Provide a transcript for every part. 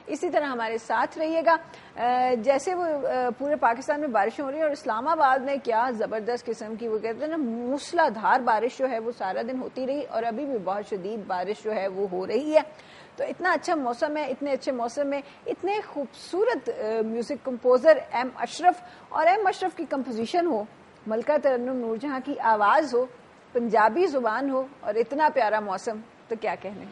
इसी तरह हमारे साथ रहिएगा। जैसे वो पूरे पाकिस्तान में बारिश हो रही है और इस्लामाबाद में क्या ज़बरदस्त किस्म की वो कहते हैं ना मूसलाधार बारिश जो है वो सारा दिन होती रही और अभी भी बहुत शदीद बारिश जो है वो हो रही है। तो इतना अच्छा मौसम है, इतने अच्छे मौसम में इतने खूबसूरत म्यूज़िक कंपोज़र एम अशरफ और एम अशरफ की कंपोजिशन हो, मलका तरन्नुम नूरजहां की आवाज़ हो, पंजाबी ज़ुबान हो और इतना प्यारा मौसम, तो क्या कहने।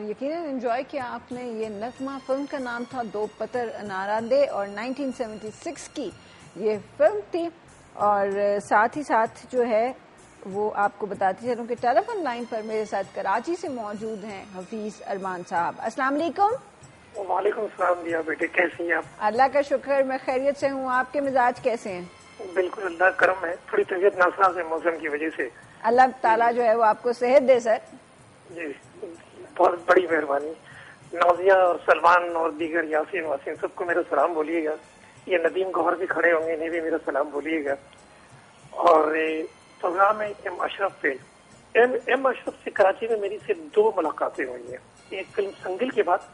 यकीनन एंजॉय किया आपने। ये नगमा फिल्म का नाम था दो पतर अनारादे और 1976 की ये फिल्म थी। और साथ ही साथ जो है वो आपको बताती चलूं कि टेलीफोन लाइन पर मेरे साथ कराची से मौजूद हैं हफीज अरमान साहब। अस्सलाम वालेकुम। वालेकुम सलाम दिया बेटे, कैसी हैं आप? अल्लाह का शुक्र, मैं खैरियत से हूँ। आपके मिजाज कैसे हैं? बिल्कुल अल्लाह करम है, थोड़ी तबीयत नासाज है मौसम की वजह से। अल्लाह ताला जो है वो आपको सेहत दे सर। जी बहुत बड़ी मेहरबानी। नौजिया और सलमान और दीगर यासीन वासीन सबको मेरा सलाम बोलिएगा। ये नदीम गौहर भी खड़े होंगे, इन्हें भी मेरा सलाम बोलिएगा। और प्रोग्राम है एम अशरफ पे। एम अशरफ से कराची में मेरी सिर्फ 2 मुलाकातें हुई हैं, एक फिल्म संगिल के बाद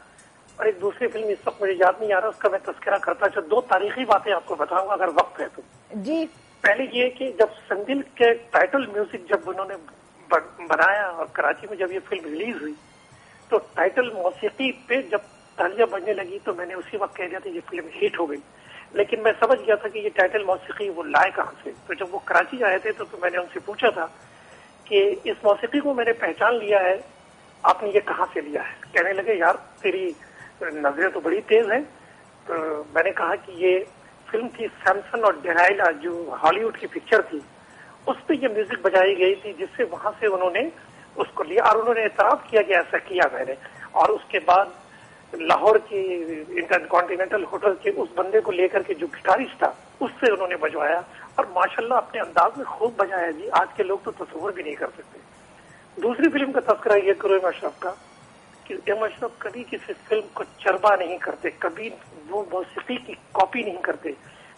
और एक दूसरी फिल्म इस वक्त मुझे याद नहीं आ रहा, उसका मैं तस्करा करता। जो 2 तारीखी बातें आपको बताऊंगा अगर वक्त है तो। जी। पहले ये कि जब संगिल के टाइटल म्यूजिक जब उन्होंने बनाया और कराची में जब ये फिल्म रिलीज हुई तो टाइटल मौसीकी पे जब तालियां बजने लगी तो मैंने उसी वक्त कह दिया था ये फिल्म हिट हो गई। लेकिन मैं समझ गया था कि ये टाइटल मौसीकी वो लाए कहाँ से। तो जब वो कराची आए थे तो मैंने उनसे पूछा था कि इस मौसीकी को मैंने पहचान लिया है, आपने ये कहाँ से लिया है? कहने लगे यार तेरी नजरें तो बड़ी तेज हैं। तो मैंने कहा कि ये फिल्म थी सैमसन और डेलाइला, जो हॉलीवुड की पिक्चर थी, उस पर ये म्यूजिक बजाई गई थी, जिससे वहां से उन्होंने उसको लिया और उन्होंने एतराफ किया कि ऐसा किया मैंने। और उसके बाद लाहौर की इंटरकॉन्टिनेंटल होटल के उस बंदे को लेकर के जो गिटारिस्ट था उससे उन्होंने बजवाया और माशाल्लाह अपने अंदाज में खूब बजाया जी। आज के लोग तो तस्वुर भी नहीं कर सकते। दूसरी फिल्म का तस्करा ये करो एम अशरफ का कि एम अशरफ कभी किसी फिल्म को चरबा नहीं करते, कभी वो मौसीकी की कॉपी नहीं करते।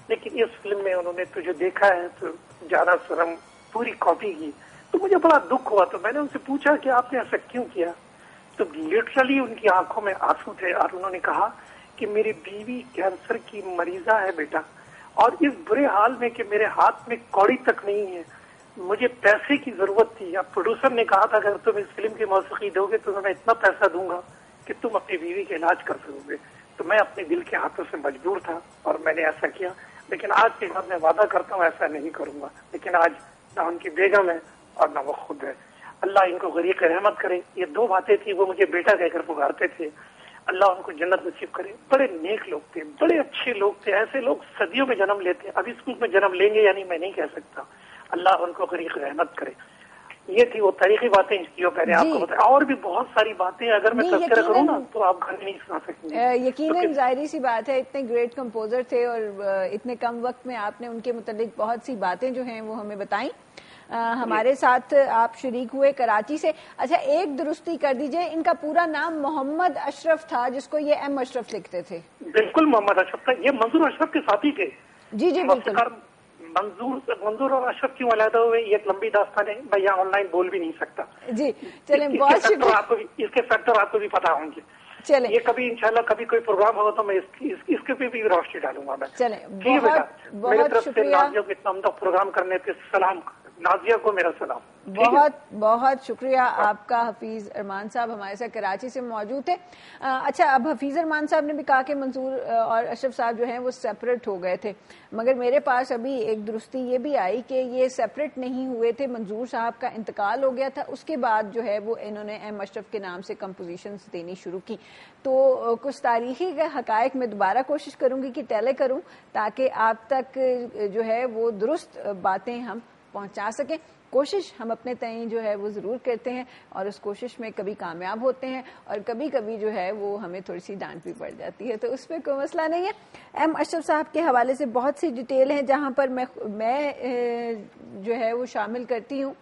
लेकिन इस फिल्म में उन्होंने तो जो देखा है तो ज्यादा शर्म पूरी कॉपी की, तो मुझे बड़ा दुख हुआ। तो मैंने उनसे पूछा कि आपने ऐसा क्यों किया? तो लिटरली उनकी आंखों में आंसू थे और उन्होंने कहा कि मेरी बीवी कैंसर की मरीजा है बेटा, और इस बुरे हाल में कि मेरे हाथ में कौड़ी तक नहीं है, मुझे पैसे की जरूरत थी। अब प्रोड्यूसर ने कहा था अगर तुम इस फिल्म की मौसीकी दोगे तो मैं इतना पैसा दूंगा कि तुम अपनी बीवी का इलाज कर सकोगे। तो मैं अपने दिल के हाथों से मजबूर था और मैंने ऐसा किया। लेकिन आज के बाद मैं वादा करता हूँ ऐसा नहीं करूंगा। लेकिन आज ना उनकी बेगम है और ना वो खुद है। अल्लाह इनको गरीक रहमत करे। ये 2 बातें थी, वो मुझे बेटा कहकर पुकारते थे। अल्लाह उनको जन्नत नसीब करे। बड़े नेक लोग थे, बड़े अच्छे लोग थे। ऐसे लोग सदियों में जन्म लेते हैं, अभी स्कूल में जन्म लेंगे यानी मैं नहीं कह सकता। अल्लाह उनको गरीक रहमत करे। ये थी वो तारीखी बातें जो मैंने आपको बताया। और भी बहुत सारी बातें अगर मैं तस्करा करूँ ना तो आप घर में नहीं सुना सकेंगे। यकीनन जाहिर सी बात है, इतने ग्रेट कंपोजर थे और इतने कम वक्त में आपने उनके मुतालिक बहुत सी बातें जो हैं वो हमें बताई। हमारे साथ आप शरीक हुए कराची से। अच्छा, एक दुरुस्ती कर दीजिए, इनका पूरा नाम मोहम्मद अशरफ था जिसको ये एम अशरफ लिखते थे? बिल्कुल मोहम्मद अशरफ था। ये मंजूर अशरफ के साथी थे। जी जी बिल्कुल। मंजूर और अशरफ क्यों अलग हुए ये एक लंबी दास्तान है, मैं यहाँ ऑनलाइन बोल भी नहीं सकता। जी चले, बहुत शुक्रिया। इसके फैक्टर आपको भी पता होंगे। चले, ये कभी इंशाल्लाह कभी कोई प्रोग्राम होगा तो मैं इसके पे भी रोशनी डालूंगा मैं। चले, मेरी तरफ से नाजिया को इतना उम्दा प्रोग्राम करने पे सलाम, नाजिया को मेरा सलाम। बहुत बहुत शुक्रिया आपका। हफीज अरमान साहब हमारे साथ कराची से मौजूद थे। अच्छा, अब हफीज अरमान साहब ने भी कहा कि मंसूर और अशरफ साहब जो हैं वो सेपरेट हो गए थे, मगर मेरे पास अभी एक दुरुस्ती ये भी आई कि ये सेपरेट नहीं हुए थे। मंजूर साहब का इंतकाल हो गया था, उसके बाद जो है वो इन्होंने एम अशरफ के नाम से कंपोजिशंस देनी शुरू की। तो कुछ तारीखी के हकायक में दोबारा कोशिश करूंगी कि टैले करूं ताकि आप तक जो है वो दुरुस्त बातें हम पहुंचा सकें। कोशिश हम अपने तय जो है वो जरूर करते हैं और उस कोशिश में कभी कामयाब होते हैं और कभी कभी जो है वो हमें थोड़ी सी डांट भी पड़ जाती है, तो उस पर कोई मसला नहीं है। एम अशरफ साहब के हवाले से बहुत सी डिटेल हैं जहां पर मैं जो है वो शामिल करती हूँ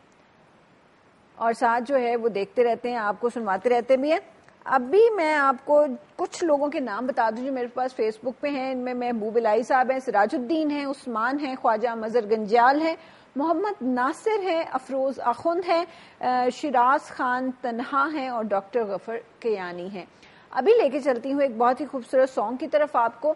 और साथ जो है वो देखते रहते हैं, आपको सुनवाते रहते भी हैं। अभी मैं आपको कुछ लोगों के नाम बता दूं जो मेरे पास फेसबुक पे हैं। इनमें महबूब इलाही साहब हैं, सिराजुद्दीन हैं, उस्मान हैं, ख्वाजा मजर गंजाल हैं, मोहम्मद नासिर हैं, अफरोज आखुंद हैं, शिराज खान तन्हा हैं और डॉक्टर गफर कियानी हैं। अभी लेके चलती हूँ एक बहुत ही खूबसूरत सॉन्ग की तरफ आपको,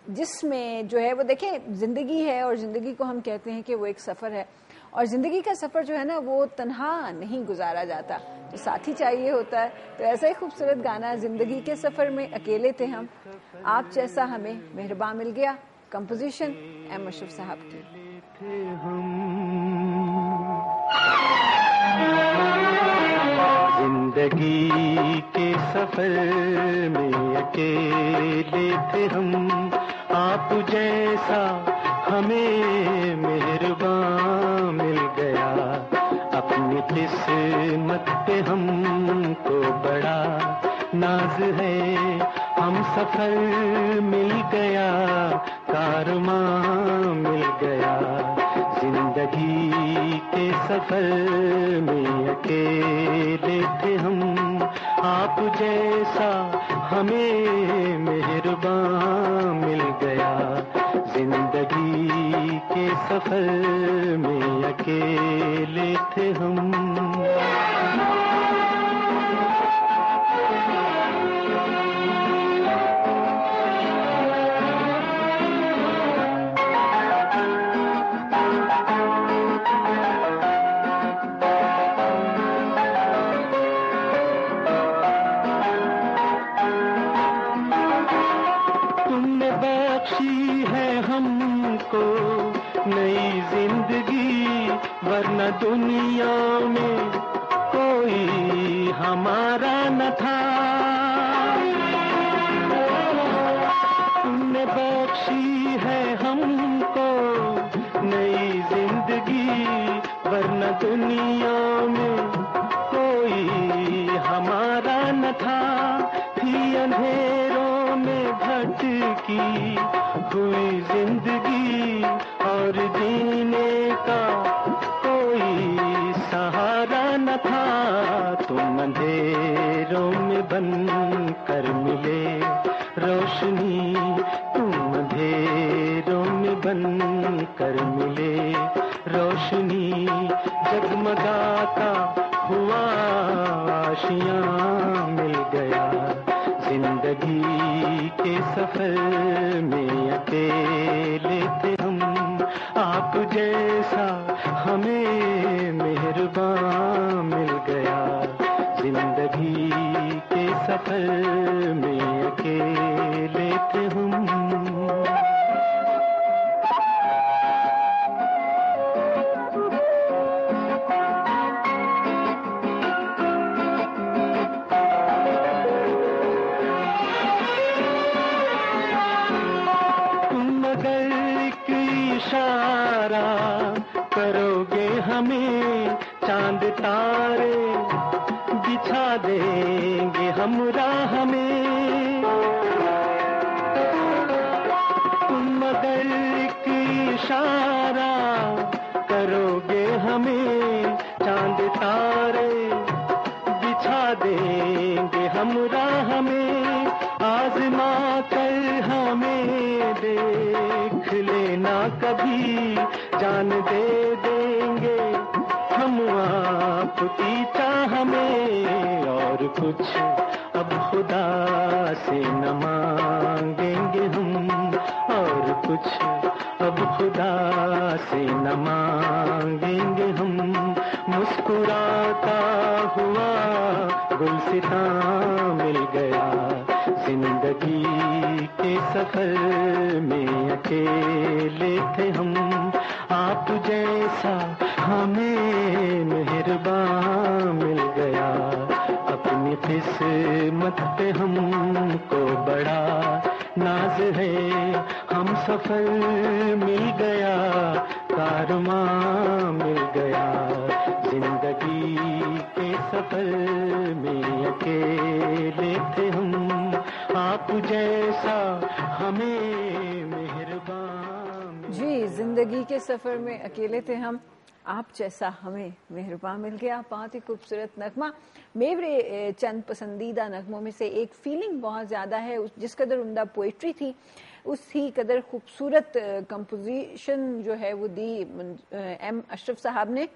जिसमें जो है वो देखें जिंदगी है और जिंदगी को हम कहते हैं कि वो एक सफर है और जिंदगी का सफर जो है ना वो तन्हा नहीं गुजारा जाता, तो साथी चाहिए होता है। तो ऐसा ही खूबसूरत गाना जिंदगी के सफर में अकेले थे हम, आप जैसा हमें मेहरबान मिल गया, कंपोजिशन एम अशरफ साहब की। जिंदगी के सफर में अकेले थे हम, आप जैसा हमें मेहरबान मिल गया, अपनी किस्मत पे हमको बड़ा नाज है, हम सफर मिल गया, कारवां मिल गया, जिंदगी के सफर में अकेले थे हम, आप जैसा हमें मेहरबान मिल गया, जिंदगी के सफर में अकेले थे हम। नई जिंदगी वरना दुनिया में कोई हमारा न था। तुमने बख्शी है हमको नई जिंदगी वरना दुनिया में कोई हमारा न था। थी अंधेरों में भटकी हुई जिंदगी और जीने का कोई सहारा न था। तुम अंधेरों में बन कर मिले रोशनी, तुम अंधेरों में बन कर मिले रोशनी। जगमगाता हुआ आशियां मिल गया जिंदगी के सफर में अकेले थे हम। आप जैसा हमें मेहरबान मिल गया जिंदगी के सफर में अकेले थे हम। इशारा करोगे हमें चांद तारे बिछा देंगे हम राह में। तुम अगर एक इशारा करोगे हमें चांद तारे बिछा देंगे हम राह में। आजमा कर हमें देख लेना कभी जान दे देंगे हम आपकी चाह में। और कुछ अब खुदा से न मांगेंगे हम, और कुछ अब खुदा से न मांगेंगे हम। मुस्कुराता हुआ गुलसितां मिल गया जिंदगी के सफर में अकेले थे हम। आप जैसा हमें मेहरबान मिल गया अपनी किस्मत पे हमको बड़ा नाज है। हम सफर मिल गया कारवां मिल गया जिंदगी के सफर में अकेले थे हम। आप जैसा हमें मेहरबान। जी, जिंदगी के सफर में अकेले थे हम, आप जैसा हमें मेहरबान मिल गया। बहुत ही खूबसूरत नगमा। मेरे चंद पसंदीदा नगमों में से एक, फीलिंग बहुत ज्यादा है। जिस कदर उम्दा पोइट्री थी उसी कदर खूबसूरत कंपोजिशन जो है वो दी एम अशरफ साहब ने।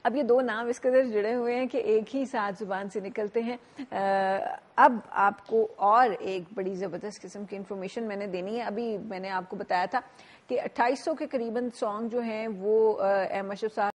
अब ये दो नाम इस कदर जुड़े हुए हैं कि एक ही साथ जुबान से निकलते हैं। अब आपको और एक बड़ी ज़बरदस्त किस्म की इंफॉर्मेशन मैंने देनी है। अभी मैंने आपको बताया था कि 2800 के करीबन सॉन्ग जो हैं वो एम अशरफ साहब